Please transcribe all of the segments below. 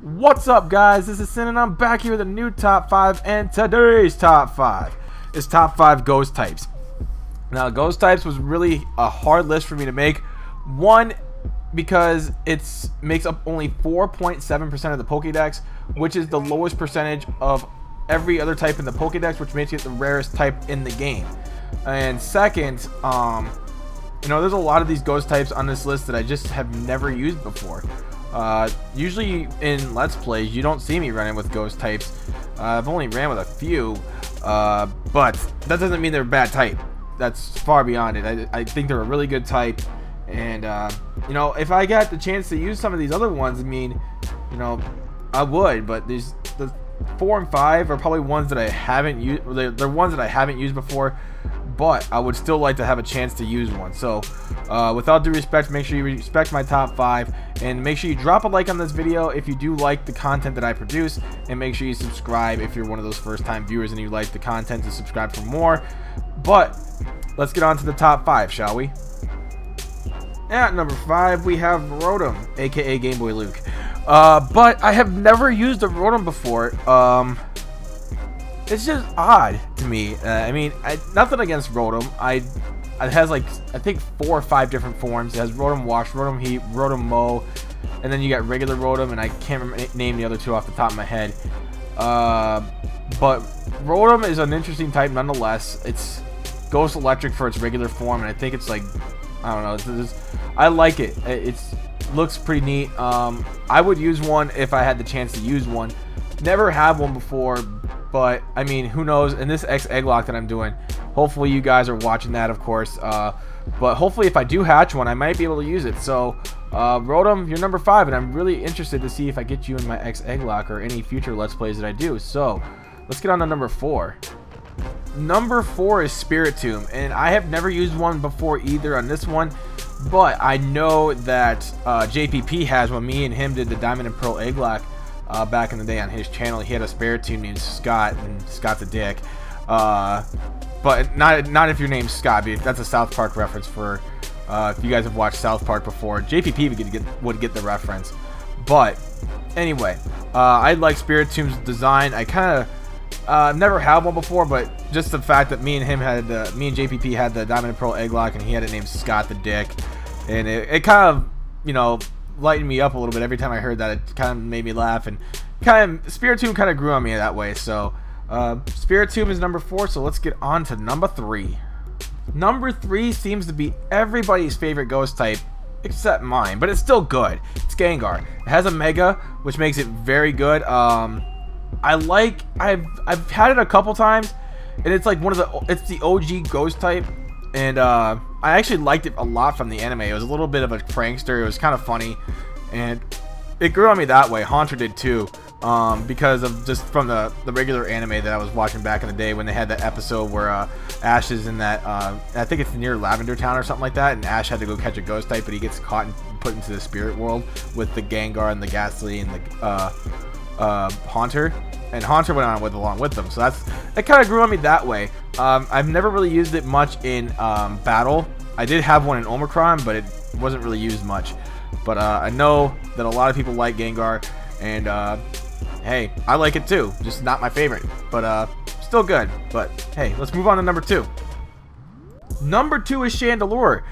What's up, guys? This is Sin and I'm back here with a new top 5, and today's top 5 is top 5 ghost types. Now, ghost types was really a hard list for me to make. One, because it makes up only 4.7% of the Pokédex, which is the lowest percentage of every other type in the Pokédex, which makes it the rarest type in the game. And second, you know, there's a lot of these ghost types on this list that I just have never used before. Usually in Let's Plays, you don't see me running with ghost types. I've only ran with a few, but that doesn't mean they're a bad type. That's far beyond it. I think they're a really good type, and you know, if I got the chance to use some of these other ones, I mean, you know, I would. But the 4 and 5 are probably ones that I haven't used. They're ones that I haven't used before, but I would still like to have a chance to use one. So with all due respect, make sure you respect my top 5, and make sure you drop a like on this video if you do like the content that I produce, and make sure you subscribe if you're one of those first-time viewers and you like the content, to subscribe for more. But let's get on to the top 5, shall we? At number 5, we have Rotom, aka Game Boy Luke. But I have never used a Rotom before. It's just odd to me. I mean, nothing against Rotom. It has like, I think 4 or 5 different forms. It has Rotom Wash, Rotom Heat, Rotom Mow, and then you got regular Rotom, and I can't name the other two off the top of my head. But Rotom is an interesting type nonetheless. It's Ghost Electric for its regular form, and I think it's like, I don't know, I like it. It looks pretty neat. I would use one if I had the chance to use one. Never had one before, but I mean, who knows? In this X egg lock that I'm doing, hopefully you guys are watching that, of course. But hopefully if I do hatch one, I might be able to use it. So Rotom, you're number 5, and I'm really interested to see if I get you in my X egg lock or any future Let's Plays that I do. So let's get on to number 4. Number 4 is Spiritomb, and I have never used one before either on this one, but I know that JPP has one. Me and him did the Diamond and Pearl egg lock back in the day on his channel. He had a Spiritomb named Scott, and Scott's a dick. But not if your name's Scott. That's a South Park reference for if you guys have watched South Park before. JPP would get the reference. But anyway, I like Spiritomb's design. I kind of never had one before, but just the fact that me and JPP had the Diamond and Pearl egg lock, and he had it named Scott the Dick, and it kind of, you know, lightened me up a little bit every time I heard that. It kind of made me laugh, and Spiritomb kind of grew on me that way. So Spiritomb is number 4. So let's get on to number 3. Number 3 seems to be everybody's favorite ghost type except mine, but it's still good. It's Gengar. It has a Mega, which makes it very good. I've had it a couple times, and it's like it's the OG ghost type, and I actually liked it a lot from the anime. It was a little bit of a prankster. It was kind of funny, and it grew on me that way. Haunter did too, because of just from the regular anime that I was watching back in the day, when they had that episode where Ash is in that I think it's near Lavender Town or something like that, and Ash had to go catch a ghost type, but he gets caught and put into the spirit world with the Gengar and the Ghastly and the Haunter, and Haunter went on along with them. So it kind of grew on me that way. I've never really used it much in battle. I did have one in Omicron, but it wasn't really used much. But I know that a lot of people like Gengar, and hey, I like it too, just not my favorite, but still good. But hey, let's move on to number 2. Number 2 is Chandelure.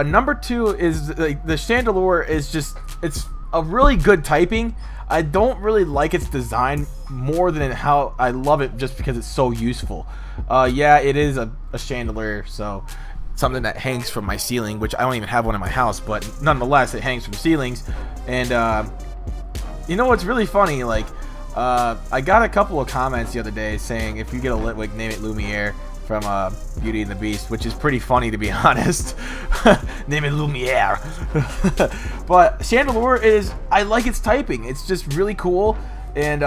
Number 2 is the Chandelure is just, it's a really good typing. I don't really like its design more than how I love it, just because it's so useful. Yeah, it is a chandelier, so something that hangs from my ceiling, which I don't even have one in my house, but nonetheless, it hangs from ceilings. And you know what's really funny? Like, I got a couple of comments the other day saying if you get a Litwick, name it Lumiere from Beauty and the Beast, which is pretty funny, to be honest. Name it Lumiere. But Chandelure is, I like its typing. It's just really cool, and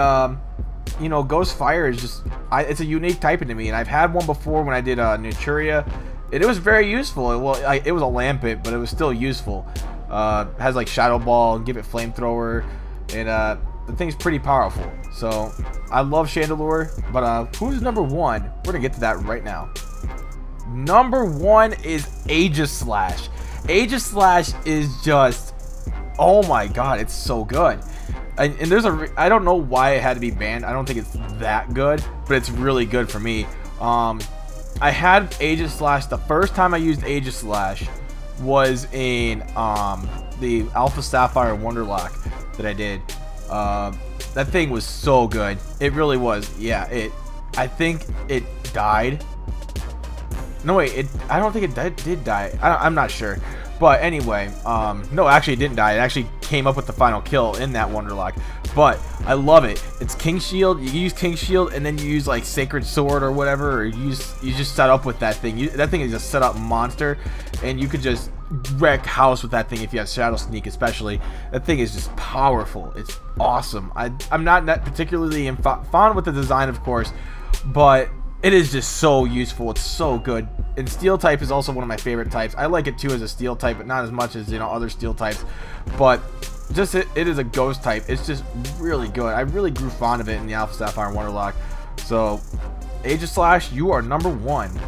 you know, Ghost Fire is just, it's a unique typing to me, and I've had one before when I did Naturia, and it was very useful. It was a Lampet, but it was still useful. Has like Shadow Ball and give it Flamethrower, and the thing's pretty powerful. So I love Chandelure, but who's number 1? We're gonna get to that right now. Number 1 is Aegislash. Aegislash is just, oh my god, it's so good. And there's I don't know why it had to be banned. I don't think it's that good, but it's really good for me. I had Aegislash. The first time I used Aegislash was in the Alpha Sapphire Wonderlock that I did. That thing was so good. It really was. Yeah, I think it died. No, wait, I don't think it did die. I'm not sure. But anyway, no, actually it didn't die. It actually came up with the final kill in that Wonderlock. But I love it. It's King Shield. You use King Shield and then you use like Sacred Sword or whatever, or you just set up with that thing. That thing is a set up monster, and you could just wreck house with that thing if you have Shadow Sneak, especially. That thing is just powerful. It's awesome. I'm not particularly fond with the design, of course, but it is just so useful. It's so good. And Steel type is also one of my favorite types. I like it too as a Steel type, but not as much as, you know, other Steel types. But just it is a Ghost type. It's just really good. I really grew fond of it in the Alpha Sapphire Wonderlock. So, Aegislash, you are number 1.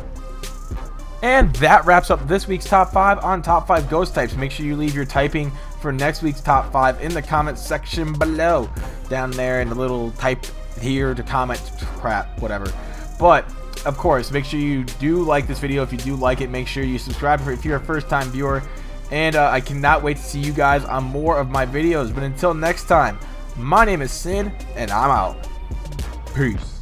And that wraps up this week's top 5 on top 5 Ghost types. Make sure you leave your typing for next week's top 5 in the comments section below. Down there in the little type here to comment crap, whatever. But, of course, make sure you do like this video. If you do like it, make sure you subscribe if you're a first-time viewer. And I cannot wait to see you guys on more of my videos. But until next time, my name is Sin, and I'm out. Peace.